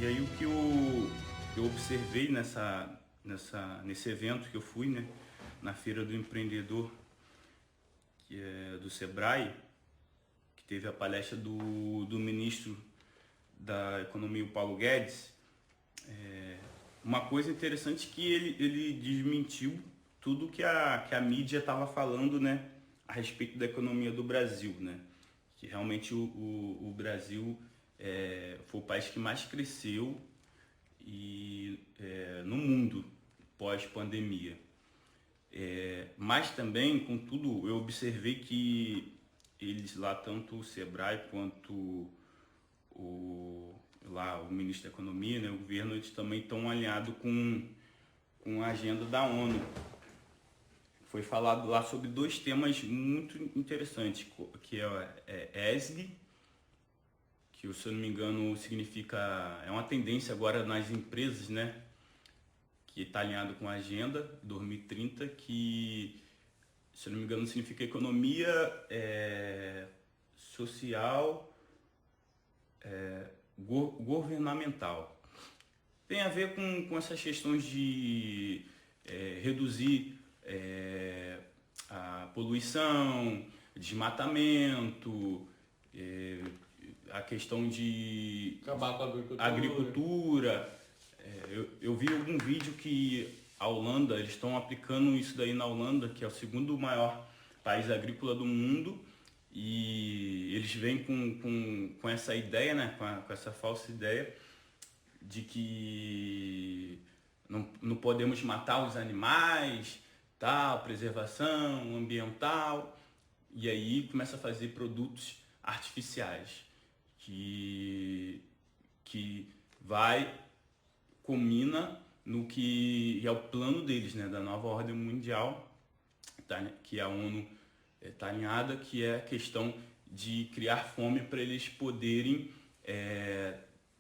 aí o que eu observei nesse evento que eu fui, né, na Feira do Empreendedor, que é do Sebrae, que teve a palestra do ministro da Economia, o Paulo Guedes. Uma coisa interessante que ele desmentiu tudo que a mídia estava falando, né, a respeito da economia do Brasil, né, que realmente o Brasil foi o país que mais cresceu no mundo pós-pandemia. Mas também, contudo, eu observei que eles lá, tanto o Sebrae quanto o ministro da Economia, né, o governo, eles também estão alinhados com a agenda da ONU. Foi falado lá sobre dois temas muito interessantes, que é ESG, que, se eu não me engano, é uma tendência agora nas empresas, né, que está alinhado com a Agenda 2030, que, se eu não me engano, significa economia social, governamental. Tem a ver com essas questões de reduzir a poluição, desmatamento, a questão de acabar com a agricultura. Eu vi algum vídeo que a Holanda, eles estão aplicando isso daí na Holanda, que é o segundo maior país agrícola do mundo, e eles vêm com essa ideia, né, com essa falsa ideia de que não podemos matar os animais, tal, preservação ambiental, e aí começa a fazer produtos artificiais que culmina no que é o plano deles, né, da nova ordem mundial, tá, que a ONU está alinhada, que é a questão de criar fome para eles poderem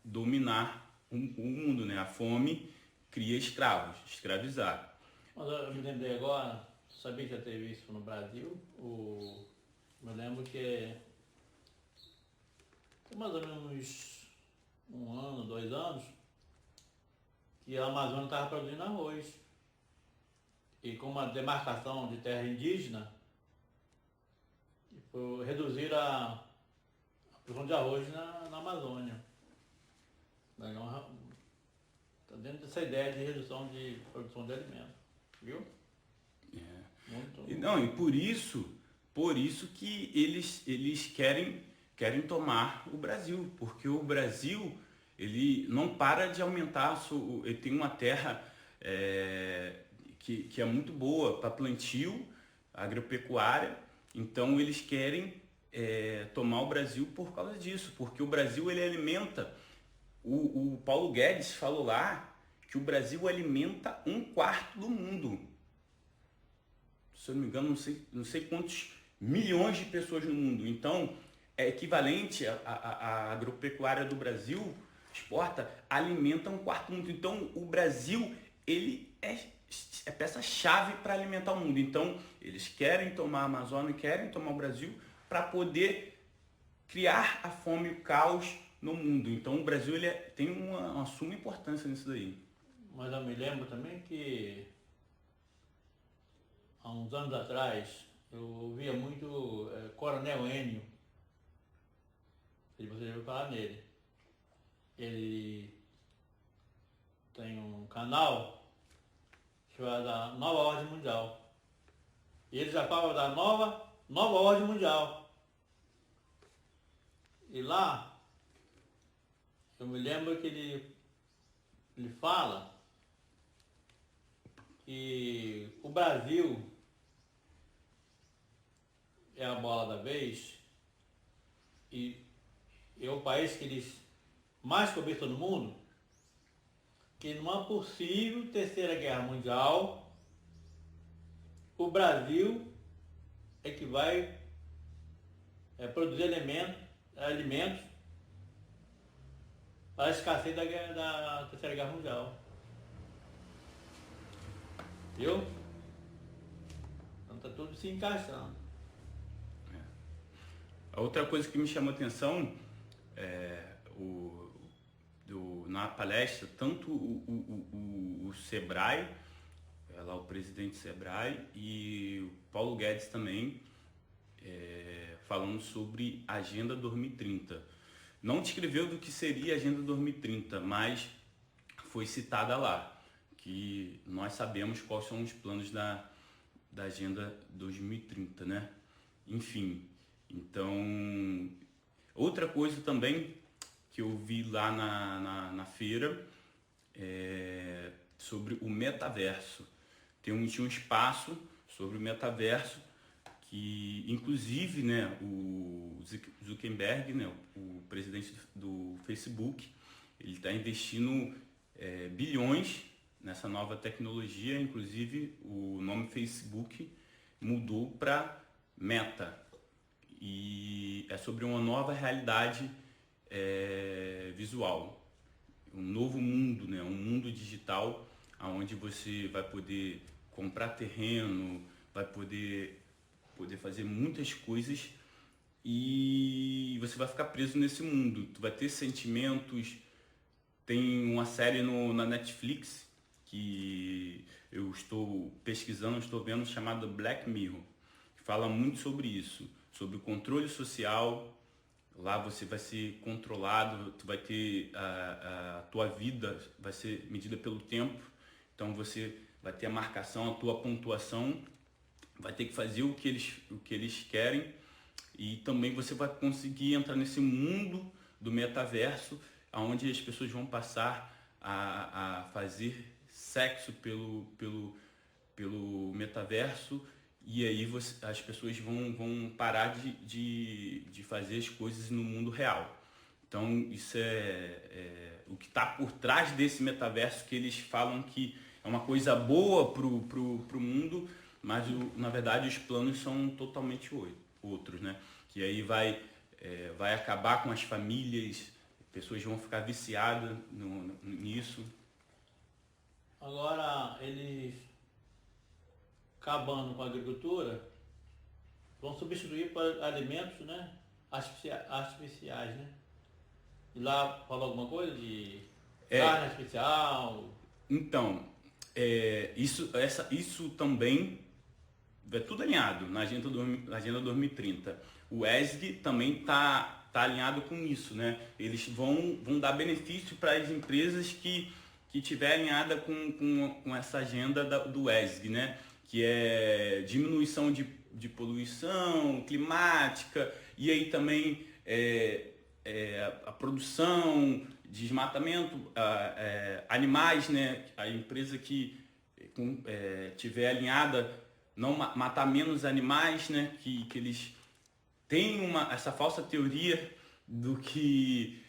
dominar o mundo, né? A fome cria escravos, escravizar. Mas eu me lembrei agora, sabia que já teve isso no Brasil? Eu lembro que tem mais ou menos 1 ano, 2 anos, que a Amazônia estava produzindo arroz. E com uma demarcação de terra indígena, reduzir a produção de arroz na Amazônia. Está dentro dessa ideia de redução de produção de alimentos, viu? E por isso que eles querem tomar o Brasil, porque o Brasil, ele não para de aumentar, ele tem uma terra que é muito boa para plantio, agropecuária, então eles querem tomar o Brasil por causa disso, porque o Brasil, ele alimenta, o Paulo Guedes falou lá que o Brasil alimenta 1/4 do mundo. Se eu não me engano, não sei quantos milhões de pessoas no mundo. Então, é equivalente a agropecuária do Brasil, alimenta 1/4 do mundo. Então, o Brasil, ele é peça-chave para alimentar o mundo. Então, eles querem tomar a Amazônia, querem tomar o Brasil para poder criar a fome e o caos no mundo. Então, o Brasil, ele tem uma suma importância nisso daí. Mas eu me lembro também que há uns anos atrás eu ouvia muito Coronel Enio. Você já ouviu falar nele. Ele tem um canal chamado Nova Ordem Mundial. E ele já fala da nova Ordem Mundial. E lá, eu me lembro que ele fala que o Brasil é a bola da vez e é o país que eles mais cobiçam no mundo, que numa possível terceira guerra mundial, o Brasil é que vai produzir alimentos para a escassez da terceira guerra mundial. Viu? Então está tudo se encaixando. A outra coisa que me chamou a atenção na palestra, tanto o Sebrae, lá o presidente Sebrae, e o Paulo Guedes também, falando sobre a Agenda 2030. Não descreveu do que seria a Agenda 2030, mas foi citada lá, que nós sabemos quais são os planos da Agenda 2030, né? Enfim, então, outra coisa também que eu vi lá na feira sobre o metaverso. Tinha um espaço sobre o metaverso que, inclusive, né, o Zuckerberg, né, o presidente do Facebook, ele está investindo bilhões nessa nova tecnologia. Inclusive, o nome Facebook mudou para Meta. E é sobre uma nova realidade visual, um novo mundo, né? Um mundo digital, onde você vai poder comprar terreno, vai poder fazer muitas coisas e você vai ficar preso nesse mundo. Tu vai ter sentimentos. Tem uma série na Netflix que eu estou pesquisando, estou vendo, chamada Black Mirror, que fala muito sobre isso, sobre o controle social. Lá você vai ser controlado, tu vai ter a tua vida vai ser medida pelo tempo. Então você vai ter a marcação, a tua pontuação, vai ter que fazer o que eles querem, e também você vai conseguir entrar nesse mundo do metaverso, onde as pessoas vão passar a fazer sexo pelo metaverso. E aí as pessoas vão parar de fazer as coisas no mundo real. Então isso é o que está por trás desse metaverso, que eles falam que é uma coisa boa pro mundo, mas na verdade os planos são totalmente outros, né? Que aí vai acabar com as famílias, pessoas vão ficar viciadas nisso. Agora, eles, acabando com a agricultura, vão substituir por alimentos, né, artificiais, né? E lá falou alguma coisa de carne artificial? Então, isso também é tudo alinhado na Agenda 2030. O ESG também tá alinhado com isso, né? Eles vão dar benefício para as empresas que tiverem alinhada com essa agenda do ESG, né? Que é diminuição de poluição climática, e aí também a produção, desmatamento, animais, né? A empresa que tiver alinhada, não matar menos animais, né? Que eles têm essa falsa teoria do que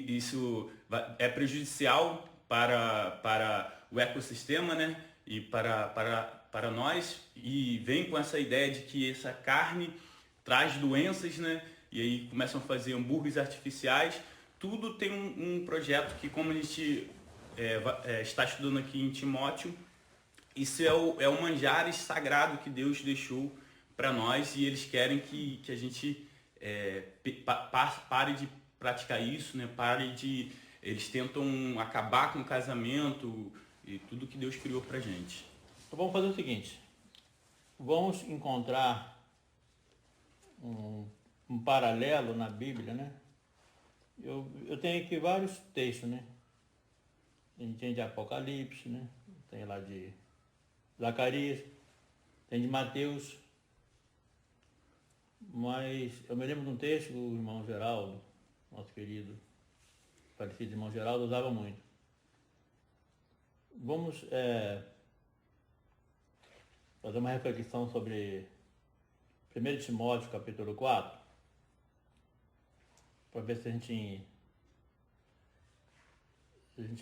isso é prejudicial para o ecossistema, né? E para nós, e vem com essa ideia de que essa carne traz doenças, né? E aí começam a fazer hambúrgueres artificiais. Tudo tem um projeto que, como a gente está estudando aqui em Timóteo, isso é o manjares sagrado que Deus deixou para nós, e eles querem que a gente pare de praticar isso, né? Eles tentam acabar com o casamento e tudo que Deus criou pra gente. Então vamos fazer o seguinte, vamos encontrar um paralelo na Bíblia, né? Eu tenho aqui vários textos, né? A gente tem de Apocalipse, né? Tem lá de Zacarias, tem de Mateus, mas eu me lembro de um texto que o irmão Geraldo, nosso querido falecido irmão Geraldo, usava muito. Vamos fazer uma reflexão sobre 1 Timóteo capítulo 4, para ver se a gente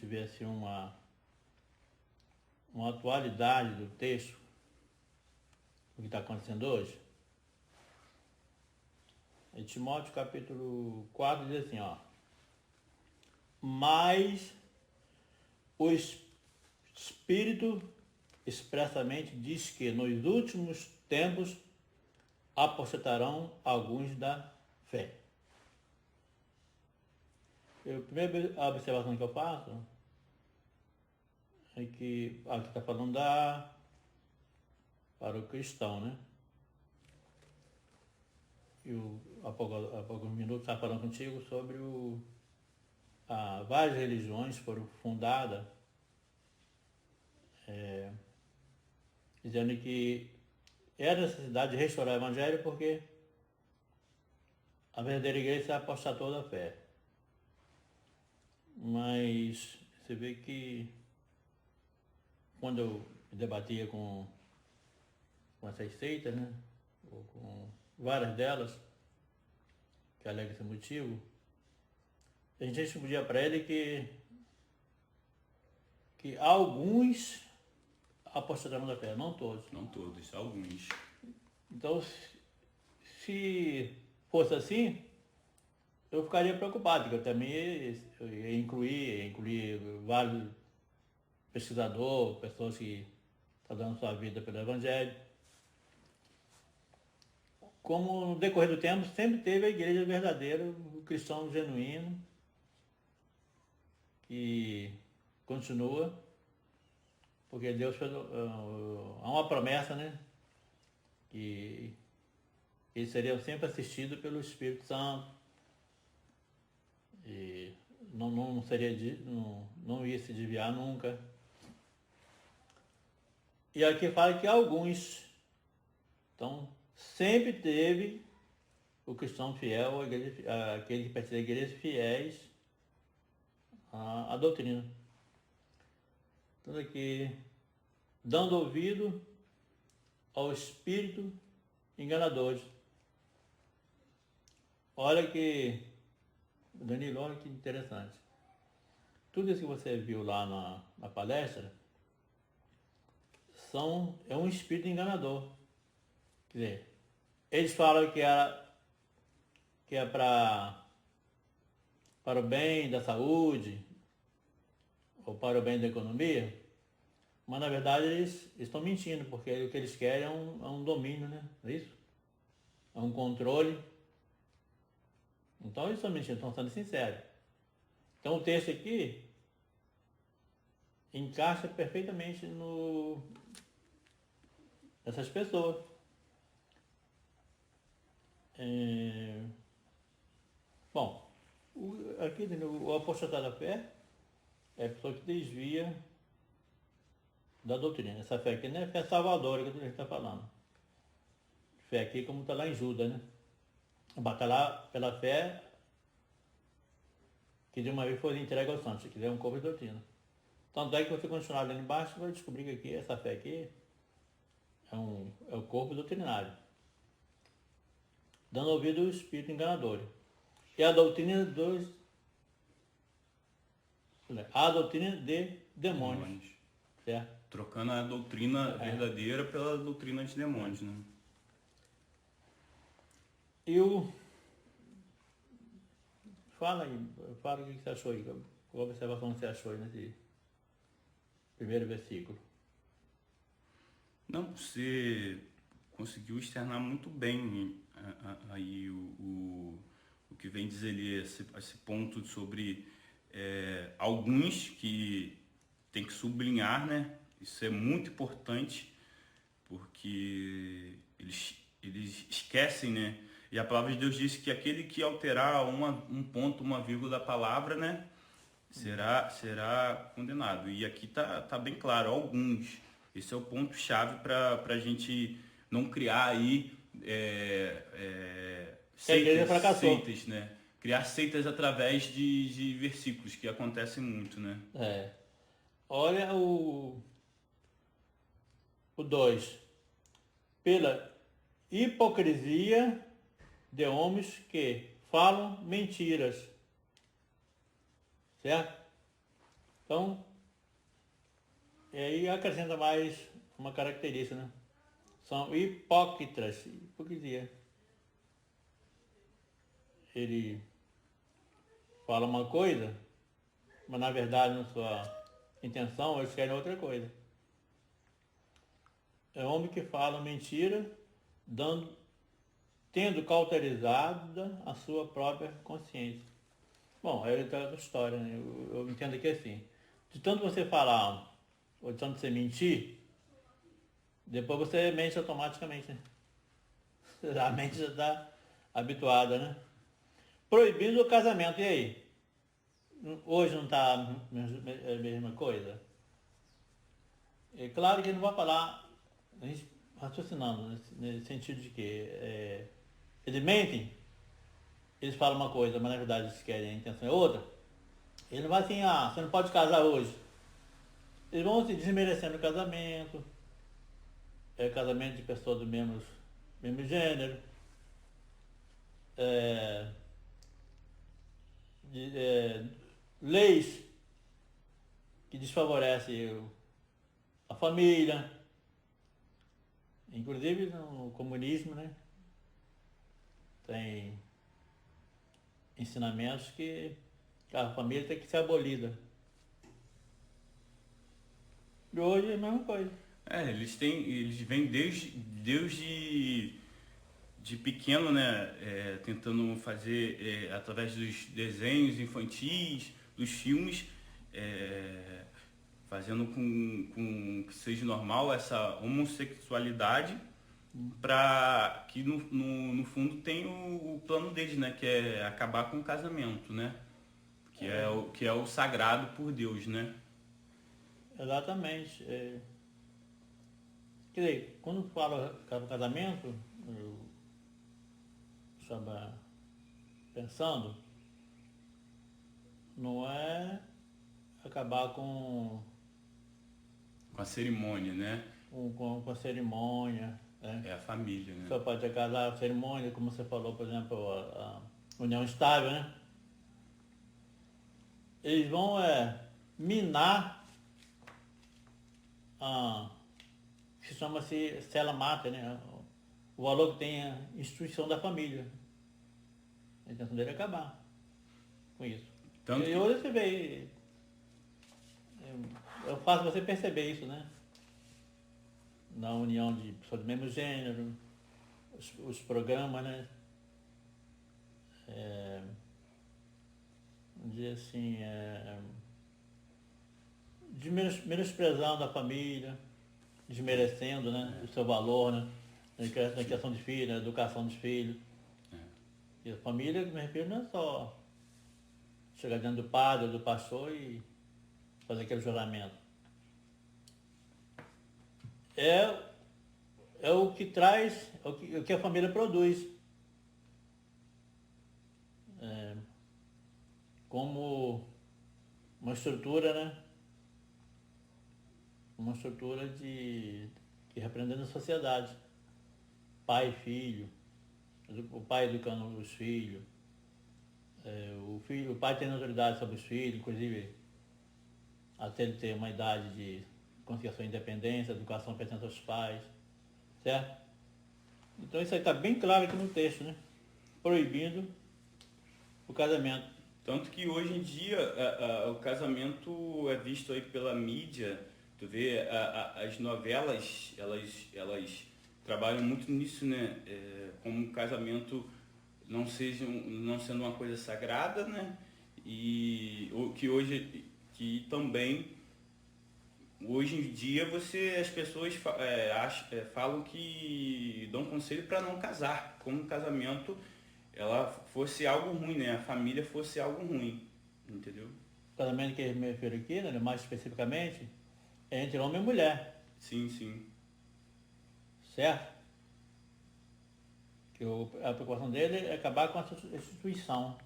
vê assim uma atualidade do texto, o que está acontecendo hoje. Em Timóteo capítulo 4 diz assim, ó: mas o Espírito expressamente diz que nos últimos tempos apostatarão alguns da fé. A primeira observação que eu faço é que aqui está falando para o cristão, né? E há poucos minutos estava falando contigo sobre várias religiões foram fundadas dizendo que era necessidade de restaurar o Evangelho porque a verdadeira igreja se apostatou da fé. Mas você vê que quando eu debatia com essas seitas, né, ou com várias delas, que alegam esse motivo, a gente respondia para ele que alguns apostataram da fé, não todos. Não todos, alguns. Então, se fosse assim, eu ficaria preocupado, porque eu também ia incluir vários pesquisadores, pessoas que estão dando sua vida pelo Evangelho. Como no decorrer do tempo, sempre teve a igreja verdadeira, o cristão genuíno, que continua, porque Deus fez há uma promessa, né? Que eles seriam sempre assistidos pelo Espírito Santo e não ia se desviar nunca. E aqui fala que alguns, então sempre teve o cristão fiel, aquele que pertence à igreja fiéis à doutrina. Então aqui, dando ouvido ao espírito enganadores. Olha que, Danilo, olha que interessante. Tudo isso que você viu lá na palestra é um espírito enganador. Quer dizer, eles falam que é para o bem da saúde ou para o bem da economia, mas na verdade eles estão mentindo, porque o que eles querem é um domínio, né? É isso? É um controle. Então eles estão mentindo, estão sendo sinceros. Então o texto aqui encaixa perfeitamente nessas pessoas. Bom, aqui o apostatado da fé é a pessoa que desvia da doutrina. Essa fé aqui não é fé salvadora que a gente está falando. Fé aqui como está lá em Judas, né? Batalhar pela fé que de uma vez foi entregue aos santos, que é um corpo de doutrina. Tanto é que você continuar lendo embaixo, vai descobrir que aqui, essa fé aqui é o corpo doutrinário. Dando ouvido ao espírito enganador. E a doutrina de demônios. Certo? Trocando a doutrina verdadeira pela doutrina de demônios, né? E fala o que você achou aí, qual a observação que você achou aí nesse primeiro versículo. Não, você conseguiu externar muito bem aí o que vem dizer ali, esse ponto sobre alguns que tem que sublinhar, né? Isso é muito importante, porque eles esquecem, né? E a palavra de Deus diz que aquele que alterar um ponto, uma vírgula da palavra, né? Será condenado. E aqui tá bem claro, alguns. Esse é o ponto-chave para a gente não criar aí seitas, né? Criar seitas através de versículos, que acontece muito, né? Olha o 2. Pela hipocrisia de homens que falam mentiras. Certo? Então, e aí acrescenta mais uma característica, né? São hipócritas. Hipocrisia. Ele fala uma coisa, mas na verdade, na sua intenção, eles querem outra coisa. É homem que fala mentira, tendo cauterizada a sua própria consciência. Bom, é outra história, né? Eu entendo que assim, de tanto você falar, ou de tanto você mentir, depois você mente automaticamente, né? A mente já está habituada, né? Proibindo o casamento, e aí? Hoje não está a mesma coisa? É claro que ele não vai falar, a gente raciocinando, nesse sentido de que eles mentem, eles falam uma coisa, mas na verdade eles querem, a intenção é outra. Ele não vai assim, você não pode casar hoje. Eles vão se desmerecendo o casamento, casamento de pessoas do mesmo gênero, é, leis que desfavorecem a família, inclusive no comunismo, né? Tem ensinamentos que a família tem que ser abolida. E hoje é a mesma coisa. Eles vêm desde de pequeno, né, tentando fazer através dos desenhos infantis, dos filmes, fazendo com que seja normal essa homossexualidade, para que no fundo tem o plano deles, né, que é acabar com o casamento, né, que é o sagrado por Deus, né. Exatamente. Quer dizer, quando fala casamento, eu estava pensando, não é acabar Com a cerimônia, né, com a cerimônia, né? é a família, né. Só pode casar a cerimônia, como você falou, por exemplo, a união estável, né? Eles vão minar a que chama-se cela mata, né? O valor que tem a instituição da família. A intenção dele é acabar com isso. Tanto E que, hoje você vê, eu faço você perceber isso, né? Na união de pessoas do mesmo gênero, os programas, né? Vamos dizer assim, menosprezando a família, desmerecendo, né, o seu valor, né, na criação de filhos, na educação dos filhos. E a família, me refiro, não é só chegar diante do padre ou do pastor e fazer aquele juramento. É o que traz, o que a família produz. Como uma estrutura, né? Uma estrutura que representa a sociedade. Pai e filho, o pai educando os filhos, o pai tendo autoridade sobre os filhos, inclusive até ele ter uma idade de conseguir a sua independência, a educação pertence aos pais, certo? Então isso aí está bem claro aqui no texto, né? Proibindo o casamento. tanto que hoje em dia o casamento é visto aí pela mídia, tu vê as novelas, elas trabalham muito nisso, né? Como o casamento não sendo uma coisa sagrada, né? E que também hoje em dia as pessoas falam que dão conselho para não casar, como o casamento ela fosse algo ruim, né? A família fosse algo ruim, entendeu? O casamento que eu me refiro aqui, né, mais especificamente, é entre homem e mulher, Sim, sim. certo? Que a preocupação dele é acabar com essa instituição.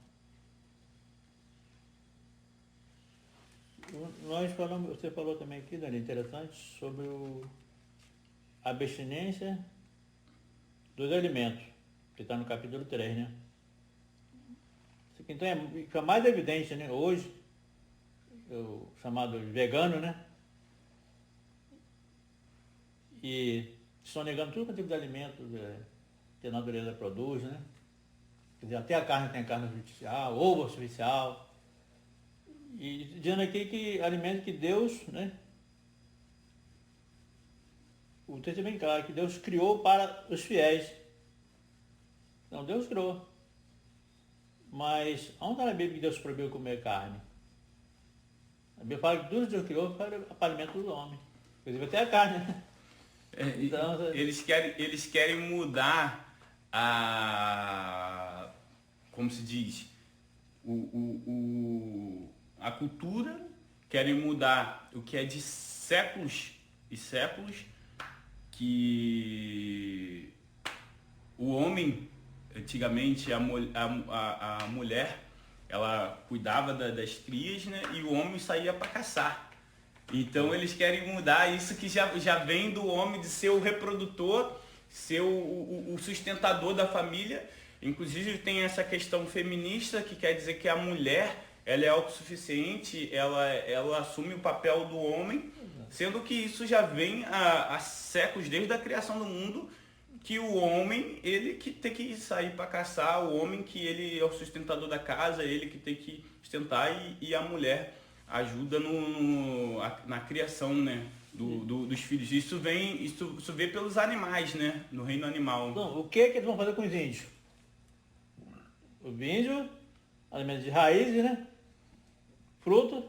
Você falou também aqui, Dani, interessante, sobre a abstinência dos alimentos, que está no capítulo 3, né? Isso aqui, então fica mais evidente, né? Hoje, o chamado vegano, né? E estão negando tudo que é tipo de alimentos que a natureza produz, né? Quer dizer, até a carne tem carne artificial, ovo artificial. E dizendo aqui que alimentos que Deus, né? O texto é bem claro, que Deus criou para os fiéis. Então Deus criou. Mas onde está na Bíblia que Deus proibiu comer carne? A Bíblia fala que tudo que Deus criou foi para alimento do homem. Inclusive até a carne, né? Então, eles querem mudar como se diz, a cultura, querem mudar o que é de séculos e séculos, que o homem, antigamente, a mulher, ela cuidava das crias, né? E o homem saía para caçar. Então eles querem mudar isso que já vem do homem de ser o reprodutor, ser o sustentador da família. Inclusive tem essa questão feminista, que quer dizer que a mulher, ela é autossuficiente, ela assume o papel do homem, sendo que isso já vem há séculos, desde a criação do mundo, que o homem, ele que tem que sair para caçar, o homem que ele é o sustentador da casa, ele que tem que sustentar, e a mulher ajuda na criação, né, dos filhos. Isso vê pelos animais, né, no reino animal. Então, o que eles vão fazer com os índios? Os índios, alimentos de raízes, né, frutos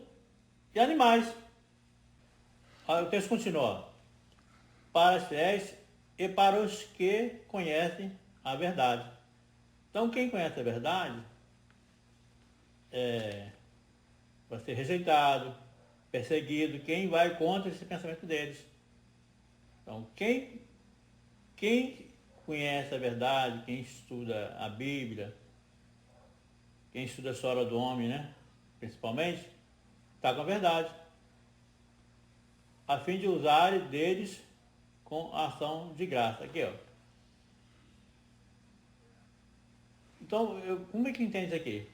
e animais. Aí o texto continua. Para os fiéis e para os que conhecem a verdade. Então, quem conhece a verdade vai ser rejeitado, perseguido, quem vai contra esse pensamento deles. Então, quem conhece a verdade, quem estuda a Bíblia, quem estuda a história do homem, né, principalmente, está com a verdade, a fim de usar deles com ação de graça. Aqui, ó. Então, como é que entende isso aqui?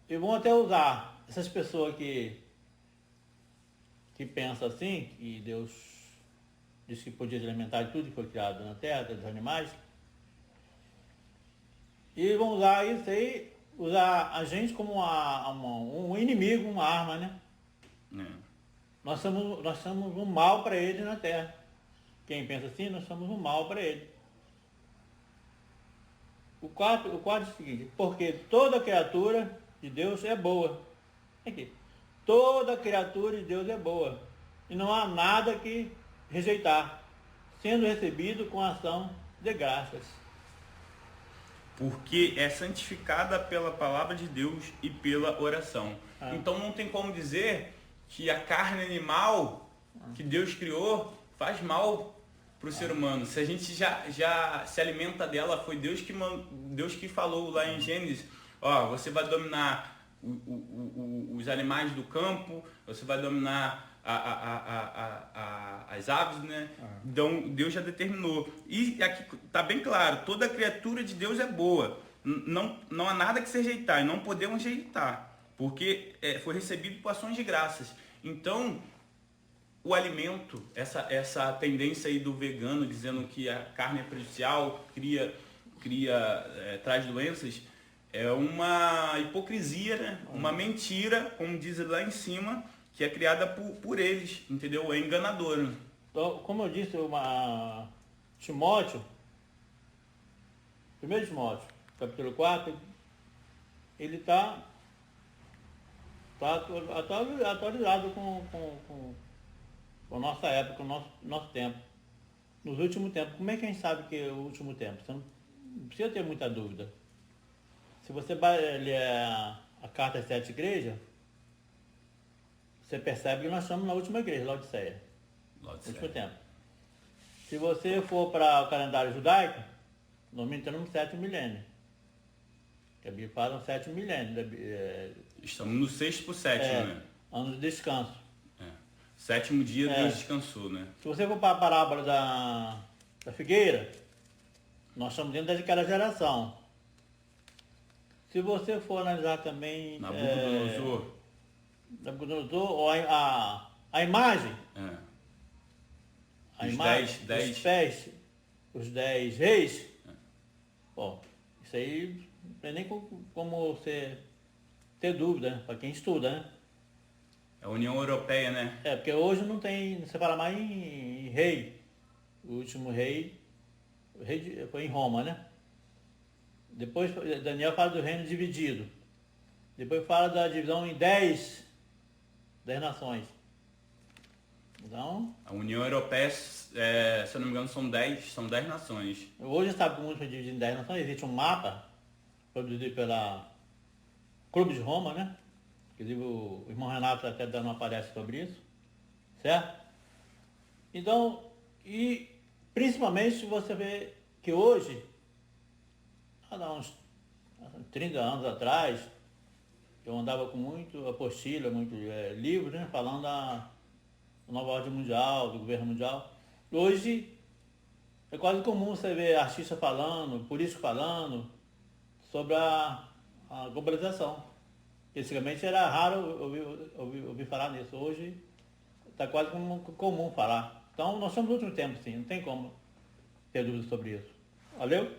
E vão até usar essas pessoas que pensam assim, que Deus disse que podia se alimentar de tudo que foi criado na terra, dos animais, e vão usar isso aí, usar a gente como um inimigo, uma arma, né? Nós somos um mal para eles na terra. Quem pensa assim, nós somos um mal para ele. O quarto é o seguinte: porque toda criatura de Deus é boa. Aqui. Toda criatura de Deus é boa. E não há nada que rejeitar, sendo recebido com ação de graças. Porque é santificada pela palavra de Deus e pela oração. Então não tem como dizer que a carne animal que Deus criou faz mal para o ser humano. Se a gente já se alimenta dela, foi Deus que falou lá em Gênesis, ó, você vai dominar os animais do campo, você vai dominar as aves, né? Então Deus já determinou. E aqui está bem claro, toda criatura de Deus é boa. Não há nada que se rejeitar, e não podemos rejeitar, porque foi recebido por ações de graças. Então, o alimento, essa tendência aí do vegano dizendo que a carne é prejudicial, traz doenças, é uma hipocrisia, né? Uma mentira, como diz lá em cima, que é criada por eles, entendeu? É enganadora. Então, como eu disse, Timóteo, 1 Timóteo, capítulo 4, ele está atualizado com a nossa época, com o nosso tempo. Nos últimos tempos. Como é que a gente sabe que é o último tempo? Você não precisa ter muita dúvida. Se você ler a carta às 7 igrejas, você percebe que nós estamos na última igreja, Laodiceia. No último tempo. Se você for para o calendário judaico, nós entramos no 7º milênio. Que a Bíblia fala no 7º milênio. Estamos no 6º pro 7º, né? Ano de descanso. 7º dia Deus descansou, né? Se você for para a parábola da figueira, nós estamos dentro daquela geração. Se você for analisar também Nabucodonosor, ou a imagem, os 10 reis, bom, isso aí não tem nem como você ter dúvida, né? Para quem estuda, né? É a União Europeia, né? Porque hoje não se fala mais em rei. O último rei foi em Roma, né? Depois Daniel fala do reino dividido. Depois fala da divisão em 10 nações. Então, A União Europeia, se eu não me engano, são 10 nações. hoje sabe que o mundo foi dividido em 10 nações. Existe um mapa produzido pela Clube de Roma, né? Inclusive o irmão Renato até dando uma palestra sobre isso. Certo? Então, e principalmente você vê que hoje, há uns 30 anos atrás, eu andava com muito apostila, muito livro, né? Falando da nova ordem mundial, do governo mundial. Hoje é quase comum você ver artista falando, político falando sobre a globalização. Antigamente era raro ouvir falar nisso. Hoje está quase comum falar. Então nós estamos no último tempo, sim, não tem como ter dúvida sobre isso. Valeu?